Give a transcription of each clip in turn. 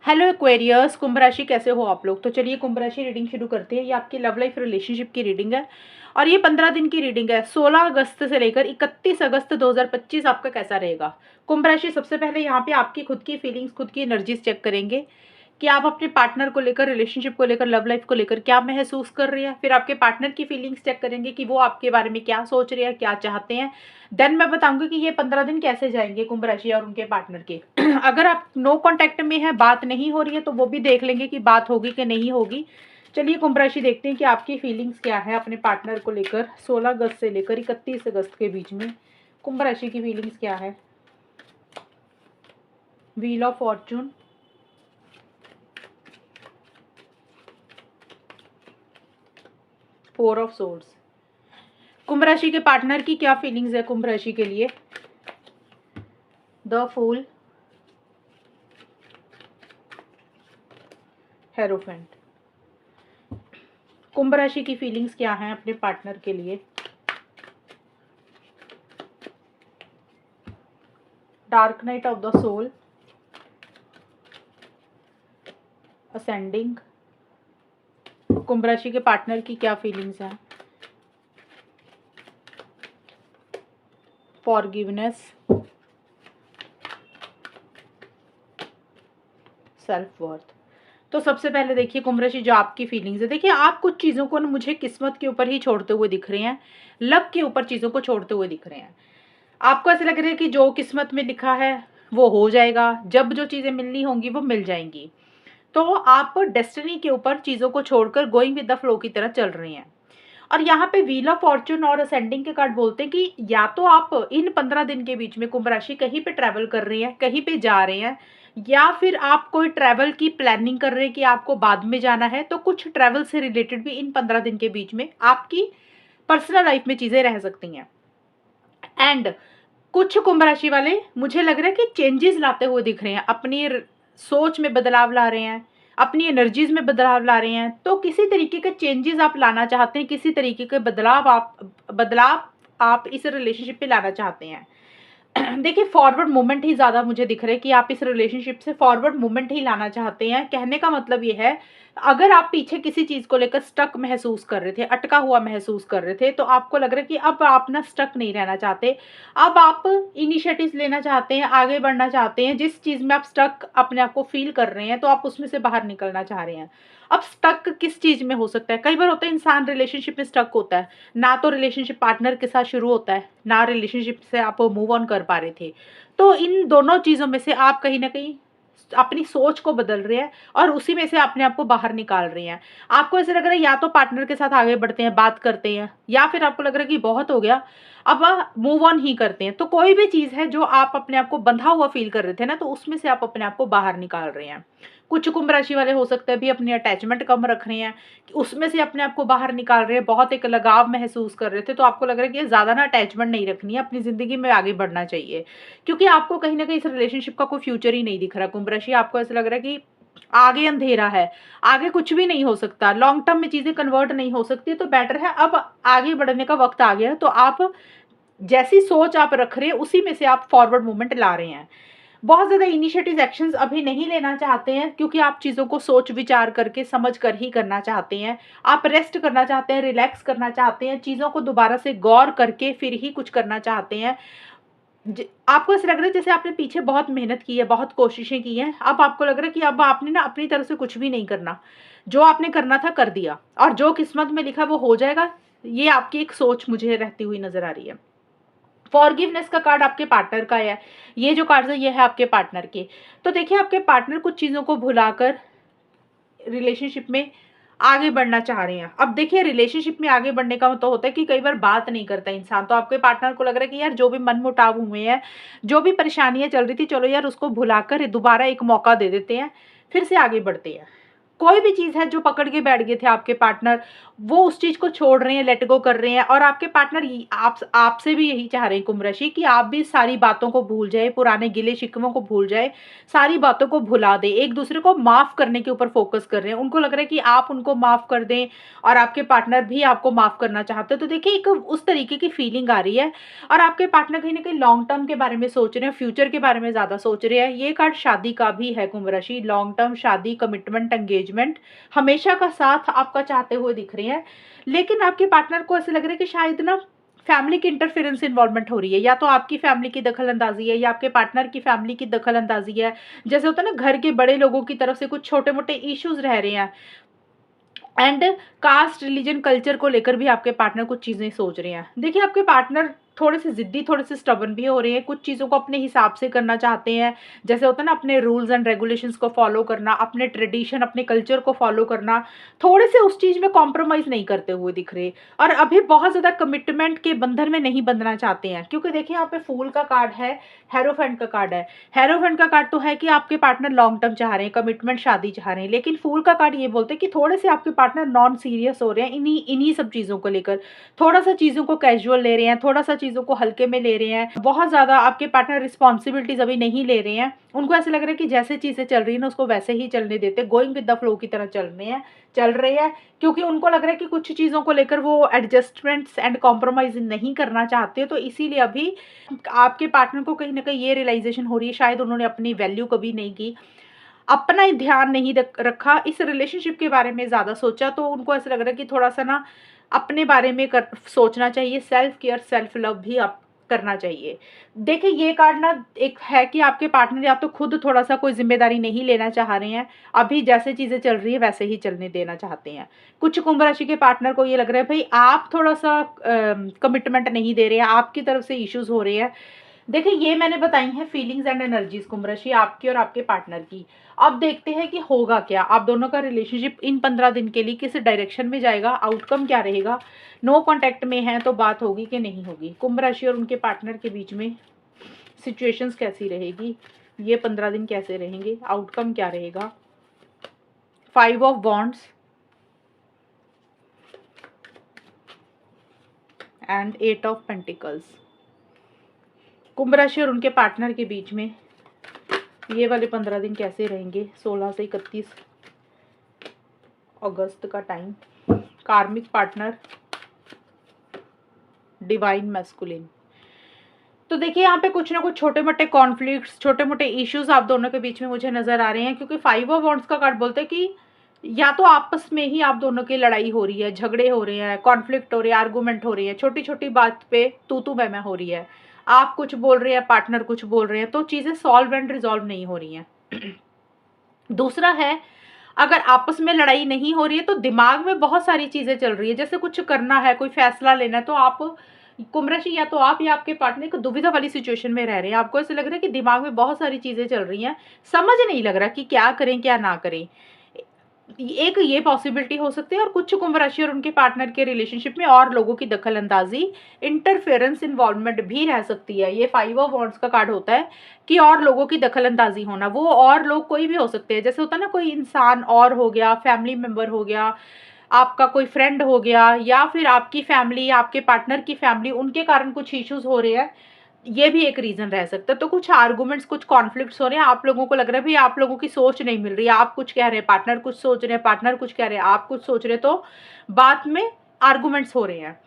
Hello Aquarius, कुंभ राशि कैसे हो आप लोग। तो चलिए कुंभ राशि रीडिंग शुरू करते हैं। ये आपकी लव लाइफ रिलेशनशिप की रीडिंग है और ये 15 दिन की रीडिंग है। 16 अगस्त से लेकर 31 अगस्त 2025 आपका कैसा रहेगा। कुंभ राशि सबसे पहले यहाँ पे आपकी खुद की फीलिंग्स, खुद की एनर्जीज चेक करेंगे कि आप अपने पार्टनर को लेकर, रिलेशनशिप को लेकर, लव लाइफ को लेकर क्या महसूस कर रहे हैं। फिर आपके पार्टनर की फीलिंग्स चेक करेंगे कि वो आपके बारे में क्या सोच रहे हैं, क्या चाहते हैं। देन मैं बताऊंगी कि ये 15 दिन कैसे जाएंगे कुंभ राशि और उनके पार्टनर के। अगर आप नो कांटेक्ट में है, बात नहीं हो रही है, तो वो भी देख लेंगे कि बात होगी कि नहीं होगी। चलिए कुंभ राशि देखते हैं कि आपकी फीलिंग्स क्या है अपने पार्टनर को लेकर 16 अगस्त से लेकर 31 अगस्त के बीच में। कुंभ राशि की फीलिंग्स क्या है। Wheel of fortune, 4 of swords. कुंभ राशि के पार्टनर की क्या फीलिंग्स है कुंभ राशि के लिए। The fool, hierophant. कुंभ राशि की फीलिंग्स क्या हैं अपने पार्टनर के लिए। Dark night of the soul, ascending. कुंभ राशि के पार्टनर की क्या फीलिंग्स हैं। Forgiveness, self worth. तो सबसे पहले देखिए कुंभ राशि, जो आपकी फीलिंग्स है, देखिए आप कुछ चीज़ों को मुझे किस्मत के ऊपर ही छोड़ते हुए दिख रहे हैं, लक के ऊपर चीज़ों को छोड़ते हुए दिख रहे हैं। आपको ऐसा लग रहा है कि जो किस्मत में लिखा है वो हो जाएगा, जब जो चीज़ें मिलनी होंगी वो मिल जाएंगी। तो आप डेस्टिनी के ऊपर चीज़ों को छोड़कर गोइंग विद द फ्लो की तरह चल रहे हैं। और यहाँ पे व्हील ऑफ फॉर्चून और असेंडिंग के कार्ड बोलते हैं कि या तो आप इन 15 दिन के बीच में कुंभ राशि कहीं पे ट्रैवल कर रहे हैं, कहीं पे जा रहे हैं, या फिर आप कोई ट्रैवल की प्लानिंग कर रहे हैं कि आपको बाद में जाना है। तो कुछ ट्रैवल से रिलेटेड भी इन 15 दिन के बीच में आपकी पर्सनल लाइफ में चीज़ें रह सकती हैं। एंड कुछ कुंभ राशि वाले मुझे लग रहा है कि चेंजेस लाते हुए दिख रहे हैं, अपनी सोच में बदलाव ला रहे हैं, अपनी एनर्जीज में बदलाव ला रहे हैं। तो किसी तरीके के चेंजेस आप लाना चाहते हैं, किसी तरीके के बदलाव आप इस रिलेशनशिप पे लाना चाहते हैं। देखिए फॉरवर्ड मूवमेंट ही ज़्यादा मुझे दिख रहा है कि आप इस रिलेशनशिप से फॉरवर्ड मूवमेंट ही लाना चाहते हैं। कहने का मतलब ये है, अगर आप पीछे किसी चीज़ को लेकर स्टक महसूस कर रहे थे, अटका हुआ महसूस कर रहे थे, तो आपको लग रहा है कि अब आप ना स्टक नहीं रहना चाहते। अब आप इनिशिएटिव्स लेना चाहते हैं, आगे बढ़ना चाहते हैं। जिस चीज़ में आप स्टक अपने आप को फील कर रहे हैं, तो आप उसमें से बाहर निकलना चाह रहे हैं। अब स्टक किस चीज़ में हो सकता है। कई बार होता है इंसान रिलेशनशिप में स्टक होता है, ना तो रिलेशनशिप पार्टनर के साथ शुरू होता है, ना रिलेशनशिप से आप मूव ऑन कर पा रहे थे। तो इन दोनों चीज़ों में से आप कहीं ना कहीं अपनी सोच को बदल रहे हैं और उसी में से अपने आप को बाहर निकाल रहे हैं। आपको ऐसा लग रहा है या तो पार्टनर के साथ आगे बढ़ते हैं, बात करते हैं, या फिर आपको लग रहा है कि बहुत हो गया, अब मूव ऑन ही करते हैं। तो कोई भी चीज़ है जो आप अपने आप को बंधा हुआ फील कर रहे थे ना, तो उसमें से आप अपने आप को बाहर निकाल रहे हैं। कुछ कुंभ राशि वाले हो सकते हैं भी अपनी अटैचमेंट कम रख रहे हैं, कि उसमें से अपने आप को बाहर निकाल रहे हैं। बहुत एक लगाव महसूस कर रहे थे, तो आपको लग रहा है कि ज़्यादा ना अटैचमेंट नहीं रखनी है, अपनी ज़िंदगी में आगे बढ़ना चाहिए, क्योंकि आपको कहीं ना कहीं इस रिलेशनशिप का कोई फ्यूचर ही नहीं दिख रहा कुंभ राशि। आपको ऐसा लग रहा है कि आगे अंधेरा है, आगे कुछ भी नहीं हो सकता, लॉन्ग टर्म में चीज़ें कन्वर्ट नहीं हो सकती। तो बेटर है अब आगे बढ़ने का वक्त आ गया है। तो आप जैसी सोच आप रख रहे हैं उसी में से आप फॉरवर्ड मूवमेंट ला रहे हैं। बहुत ज़्यादा इनिशिएटिव एक्शंस अभी नहीं लेना चाहते हैं, क्योंकि आप चीज़ों को सोच विचार करके समझ कर ही करना चाहते हैं। आप रेस्ट करना चाहते हैं, रिलैक्स करना चाहते हैं, चीज़ों को दोबारा से गौर करके फिर ही कुछ करना चाहते हैं। आपको ऐसा लग रहा है जैसे आपने पीछे बहुत मेहनत की है, बहुत कोशिशें की हैं, अब आपको लग रहा है कि अब आपने ना अपनी तरफ से कुछ भी नहीं करना, जो आपने करना था कर दिया, और जो किस्मत में लिखा वो हो जाएगा। ये आपकी एक सोच मुझे रहती हुई नजर आ रही है। फॉरगिवनेस का कार्ड आपके पार्टनर का है। ये जो कार्ड है ये है आपके पार्टनर के। तो देखिए आपके पार्टनर कुछ चीज़ों को भुलाकर रिलेशनशिप में आगे बढ़ना चाह रहे हैं। अब देखिए रिलेशनशिप में आगे बढ़ने का तो होता है कि कई बार बात नहीं करता इंसान, तो आपके पार्टनर को लग रहा है कि यार जो भी मन मुटाव हुए हैं, जो भी परेशानियां चल रही थी, चलो यार उसको भुलाकर दोबारा एक मौका दे देते हैं, फिर से आगे बढ़ते हैं। कोई भी चीज़ है जो पकड़ के बैठ गए थे आपके पार्टनर, वो उस चीज़ को छोड़ रहे हैं, लेट गो कर रहे हैं, और आपके पार्टनर आपसे भी यही चाह रहे हैं कुंभ राशि कि आप भी सारी बातों को भूल जाए, पुराने गिले शिकवों को भूल जाए, सारी बातों को भुला दें, एक दूसरे को माफ़ करने के ऊपर फोकस कर रहे हैं। उनको लग रहा है कि आप उनको माफ़ कर दें और आपके पार्टनर भी आपको माफ़ करना चाहते हैं। तो देखिए एक उस तरीके की फीलिंग आ रही है, और आपके पार्टनर कहीं ना कहीं लॉन्ग टर्म के बारे में सोच रहे हैं, फ्यूचर के बारे में ज़्यादा सोच रहे हैं। ये कार्ड शादी का भी है कुंभ राशि, लॉन्ग टर्म शादी, कमिटमेंट, एंगेजमेंट हमेशा का साथ आपका चाहते हुए दिख रहे हैं। लेकिन आपके पार्टनर को ऐसे लग रहा है कि शायद ना फैमिली की इंटरफेरेंस इन्वॉल्वमेंट हो रही है, या तो आपकी फैमिली की दखल अंदाजी है या आपके पार्टनर की फैमिली की दखल अंदाजी है। जैसे होता है ना, घर के बड़े लोगों की तरफ से कुछ छोटे मोटे इश्यूज रह रहे हैं, एंड कास्ट, रिलीजन, कल्चर को लेकर भी आपके पार्टनर कुछ चीज़ें सोच रहे हैं। देखिए आपके पार्टनर थोड़े से ज़िद्दी, थोड़े से स्टबर्न भी हो रहे हैं, कुछ चीज़ों को अपने हिसाब से करना चाहते हैं। जैसे होता है ना, अपने रूल्स एंड रेगुलेशंस को फॉलो करना, अपने ट्रेडिशन, अपने कल्चर को फॉलो करना, थोड़े से उस चीज़ में कॉम्प्रोमाइज़ नहीं करते हुए दिख रहे, और अभी बहुत ज़्यादा कमिटमेंट के बंधन में नहीं बंधना चाहते हैं। क्योंकि देखिए यहाँ पे फूल का कार्ड है, हेरोफेंट का कार्ड है। हेरोफेंट का कार्ड तो है कि आपके पार्टनर लॉन्ग टर्म चाह रहे हैं, कमिटमेंट, शादी चाह रहे हैं, लेकिन फूल का कार्ड ये बोलते हैं कि थोड़े से आपके पार्टनर नॉन सीरियस हो रहे हैं इन्हीं इन्हीं सब चीज़ों को लेकर। थोड़ा सा चीज़ों को कैजुअल ले रहे हैं, थोड़ा सा चीज़ों को हल्के में ले रहे हैं, बहुत ज़्यादा आपके पार्टनर रिस्पॉन्सिबिलिटीज अभी नहीं ले रहे हैं। उनको ऐसा लग रहा है कि जैसे चीज़ें चल रही है ना, उसको वैसे ही चलने देते, गोइंग विद द फ्लो की तरह चल रहे हैं। क्योंकि उनको लग रहा है कि कुछ चीज़ों को लेकर वो एडजस्टमेंट्स एंड कॉम्प्रोमाइज नहीं करना चाहते, तो इसीलिए अभी आपके पार्टनर को कहीं ना कहीं ये रियलाइजेशन हो रही है, शायद उन्होंने अपनी वैल्यू कभी नहीं की, अपना ही ध्यान नहीं रखा, इस रिलेशनशिप के बारे में ज़्यादा सोचा। तो उनको ऐसा लग रहा है कि थोड़ा सा ना अपने बारे में सोचना चाहिए, सेल्फ केयर, सेल्फ लव भी आप करना चाहिए। देखिए ये कार्ड ना एक है कि आपके पार्टनर या तो खुद थोड़ा सा कोई जिम्मेदारी नहीं लेना चाह रहे हैं, अभी जैसे चीज़ें चल रही है वैसे ही चलने देना चाहते हैं। कुछ कुंभ राशि के पार्टनर को ये लग रहा है भाई आप थोड़ा सा कमिटमेंट नहीं दे रहे हैं, आपकी तरफ से इश्यूज हो रहे हैं। देखिए ये मैंने बताई हैं फीलिंग्स एंड एनर्जीज कुंभ राशि आपकी और आपके पार्टनर की। अब देखते हैं कि होगा क्या, आप दोनों का रिलेशनशिप इन 15 दिन के लिए किस डायरेक्शन में जाएगा, आउटकम क्या रहेगा। नो कांटेक्ट में है तो बात होगी कि नहीं होगी, कुंभ राशि और उनके पार्टनर के बीच में सिचुएशंस कैसी रहेगी, ये 15 दिन कैसे रहेंगे, आउटकम क्या रहेगा। 5 of wands and 8 of pentacles. कुंभ राशि और उनके पार्टनर के बीच में ये वाले 15 दिन कैसे रहेंगे, 16 से 31 अगस्त का टाइम। कार्मिक पार्टनर, डिवाइन मैस्कुलिन। तो देखिए यहाँ पे कुछ ना कुछ छोटे मोटे कॉन्फ्लिक्ट्स, छोटे मोटे इश्यूज आप दोनों के बीच में मुझे नजर आ रहे हैं, क्योंकि 5 ऑफ वॉन्ड्स का कार्ड बोलते हैं कि या तो आपस में ही आप दोनों की लड़ाई हो रही है, झगड़े हो रहे हैं, कॉन्फ्लिक्ट हो रहे हैं, आर्गूमेंट हो रही है, छोटी छोटी बात पे तू मैं हो रही है, आप कुछ बोल रहे हैं, पार्टनर कुछ बोल रहे हैं, तो चीजें सॉल्व एंड रिजॉल्व नहीं हो रही हैं। दूसरा है, अगर आपस में लड़ाई नहीं हो रही है तो दिमाग में बहुत सारी चीजें चल रही है, जैसे कुछ करना है, कोई फैसला लेना है, तो आप कुंभ राशि या तो आप या आपके पार्टनर एक दुविधा वाली सिचुएशन में रह रहे हैं। आपको ऐसे लग रहा है कि दिमाग में बहुत सारी चीजें चल रही हैं, समझ नहीं लग रहा कि क्या करें क्या ना करें। एक ये पॉसिबिलिटी हो सकती है, और कुछ कुंभ राशि और उनके पार्टनर के रिलेशनशिप में और लोगों की दखल अंदाजी, इंटरफेरेंस, इन्वॉल्वमेंट भी रह सकती है। ये 5 ऑफ वॉन्ड्स का कार्ड होता है कि और लोगों की दखल अंदाजी होना, वो और लोग कोई भी हो सकते हैं, जैसे होता है ना कोई इंसान और हो गया, फैमिली मेंबर हो गया, आपका कोई फ्रेंड हो गया, या फिर आपकी फैमिली, आपके पार्टनर की फैमिली, उनके कारण कुछ इश्यूज हो रहे हैं, ये भी एक रीजन रह सकता है। तो कुछ आर्गुमेंट्स, कुछ कॉन्फ्लिक्ट्स हो रहे हैं, आप लोगों को लग रहा है भाई आप लोगों की सोच नहीं मिल रही है, आप कुछ कह रहे हैं, पार्टनर कुछ सोच रहे हैं, पार्टनर कुछ कह रहे हैं, आप कुछ सोच रहे हैं, तो बात में आर्गुमेंट्स हो रहे हैं।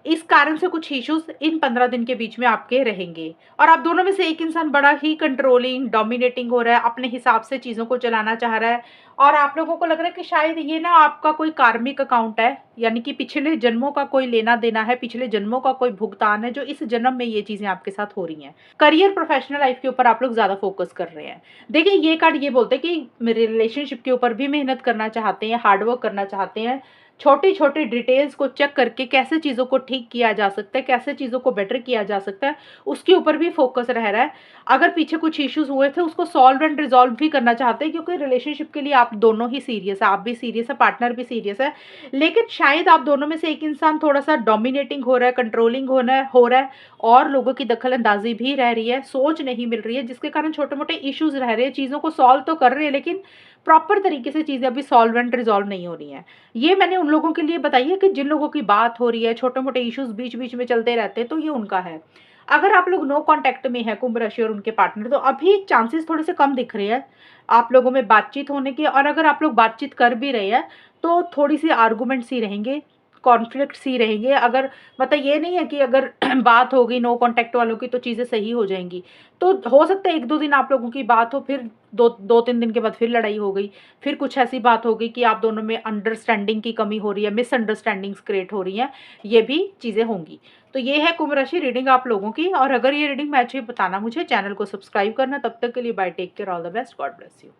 इस कारण से कुछ इश्यूज इन 15 दिन के बीच में आपके रहेंगे, और आप दोनों में से एक इंसान बड़ा ही कंट्रोलिंग, डोमिनेटिंग हो रहा है, अपने हिसाब से चीज़ों को चलाना चाह रहा है, और आप लोगों को लग रहा है कि शायद ये ना आपका कोई कार्मिक अकाउंट है, यानी कि पिछले जन्मों का कोई लेना देना है, पिछले जन्मों का कोई भुगतान है, जो इस जन्म में ये चीज़ें आपके साथ हो रही हैं। करियर, प्रोफेशनल लाइफ के ऊपर आप लोग ज़्यादा फोकस कर रहे हैं। देखिए ये कार्ड ये बोलते हैं कि मेरे रिलेशनशिप के ऊपर भी मेहनत करना चाहते हैं, हार्डवर्क करना चाहते हैं, छोटी छोटी डिटेल्स को चेक करके कैसे चीज़ों को ठीक किया जा सकता है, कैसे चीज़ों को बेटर किया जा सकता है, उसके ऊपर भी फोकस रह रहा है। अगर पीछे कुछ इश्यूज हुए थे उसको सॉल्व एंड रिजॉल्व भी करना चाहते हैं, क्योंकि रिलेशनशिप के लिए आप दोनों ही सीरियस है, आप भी सीरियस है, पार्टनर भी सीरियस है। लेकिन शायद आप दोनों में से एक इंसान थोड़ा सा डोमिनेटिंग हो रहा है, कंट्रोलिंग हो रहा है, और लोगों की दखल अंदाजी भी रह रही है, सोच नहीं मिल रही है, जिसके कारण छोटे मोटे इश्यूज रह रहे हैं। चीज़ों को सॉल्व तो कर रहे हैं, लेकिन प्रॉपर तरीके से चीज़ें अभी सॉल्व एंड रिजॉल्व नहीं हो रही हैं। ये मैंने उन लोगों के लिए बताई है कि जिन लोगों की बात हो रही है, छोटे-मोटे इश्यूज़ बीच-बीच में चलते रहते हैं, तो ये उनका है। अगर आप लोग नो कॉन्टैक्ट में हैं कुंभ राशि और उनके पार्टनर, तो अभी चांसेस थोड़े से कम दिख रहे हैं आप लोगों में बातचीत होने के, और अगर आप लोग बातचीत कर भी रहे हैं, तो थोड़ी-सी आर्गुमेंट्स ही रहेंगे, कॉन्फ्लिक्ट्स ही रहेंगे। अगर मतलब ये नहीं है कि अगर बात हो गई नो कॉन्टैक्ट वालों की तो चीज़ें सही हो जाएँगी। तो हो सकता है 1-2 दिन आप लोगों की बात हो, फिर 2-3 दिन के बाद फिर लड़ाई हो गई। फिर कुछ ऐसी बात हो गई कि आप दोनों में अंडरस्टैंडिंग की कमी हो रही है, मिसअंडरस्टैंडिंग्स क्रिएट हो रही हैं, ये भी चीज़ें होंगी। तो ये है कुंभ राशि रीडिंग आप लोगों की, और अगर ये रीडिंग मैच हुई बताना मुझे, चैनल को सब्सक्राइब करना। तब तक के लिए bye, take care, all the best, God bless you.